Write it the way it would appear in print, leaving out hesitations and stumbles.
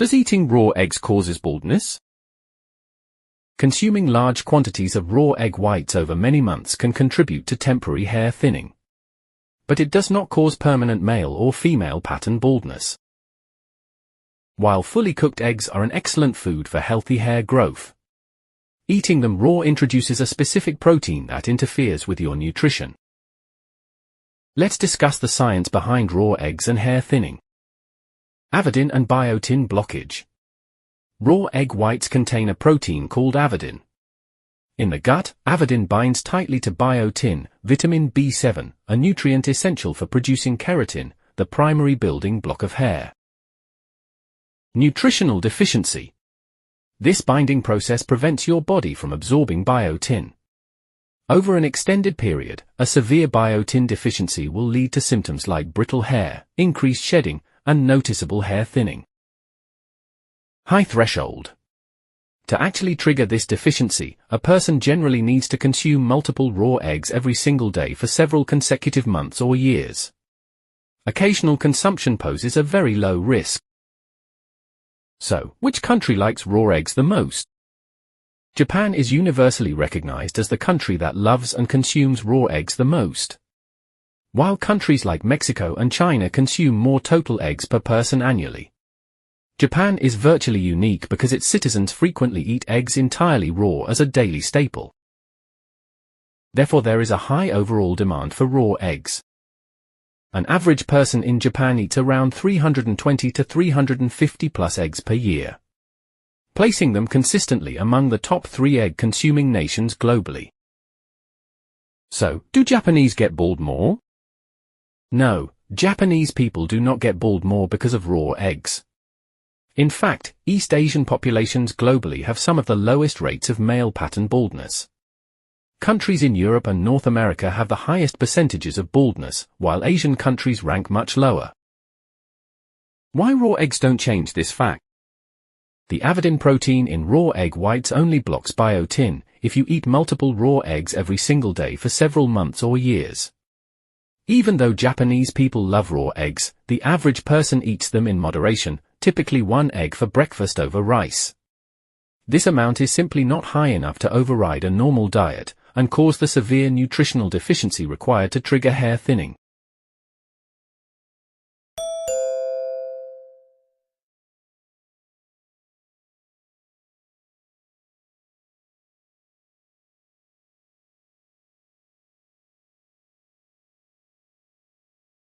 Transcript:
Does eating raw eggs causes baldness? Consuming large quantities of raw egg whites over many months can contribute to temporary hair thinning. But it does not cause permanent male or female pattern baldness. While fully cooked eggs are an excellent food for healthy hair growth, eating them raw introduces a specific protein that interferes with your nutrition. Let's discuss the science behind raw eggs and hair thinning. Avidin and biotin blockage. Raw egg whites contain a protein called avidin. In the gut, avidin binds tightly to biotin, vitamin B7, a nutrient essential for producing keratin, the primary building block of hair. Nutritional deficiency. This binding process prevents your body from absorbing biotin. Over an extended period, a severe biotin deficiency will lead to symptoms like brittle hair, increased shedding, and noticeable hair thinning. High threshold. To actually trigger this deficiency, a person generally needs to consume multiple raw eggs every single day for several consecutive months or years. Occasional consumption poses a very low risk. So, which country likes raw eggs the most? Japan is universally recognized as the country that loves and consumes raw eggs the most, while countries like Mexico and China consume more total eggs per person annually. Japan is virtually unique because its citizens frequently eat eggs entirely raw as a daily staple. Therefore, there is a high overall demand for raw eggs. An average person in Japan eats around 320 to 350 plus eggs per year, placing them consistently among the top 3 egg-consuming nations globally. So, do Japanese get bald more? No, Japanese people do not get bald more because of raw eggs. In fact, East Asian populations globally have some of the lowest rates of male pattern baldness. Countries in Europe and North America have the highest percentages of baldness, while Asian countries rank much lower. Why raw eggs don't change this fact? The avidin protein in raw egg whites only blocks biotin if you eat multiple raw eggs every single day for several months or years. Even though Japanese people love raw eggs, the average person eats them in moderation, typically 1 egg for breakfast over rice. This amount is simply not high enough to override a normal diet and cause the severe nutritional deficiency required to trigger hair thinning.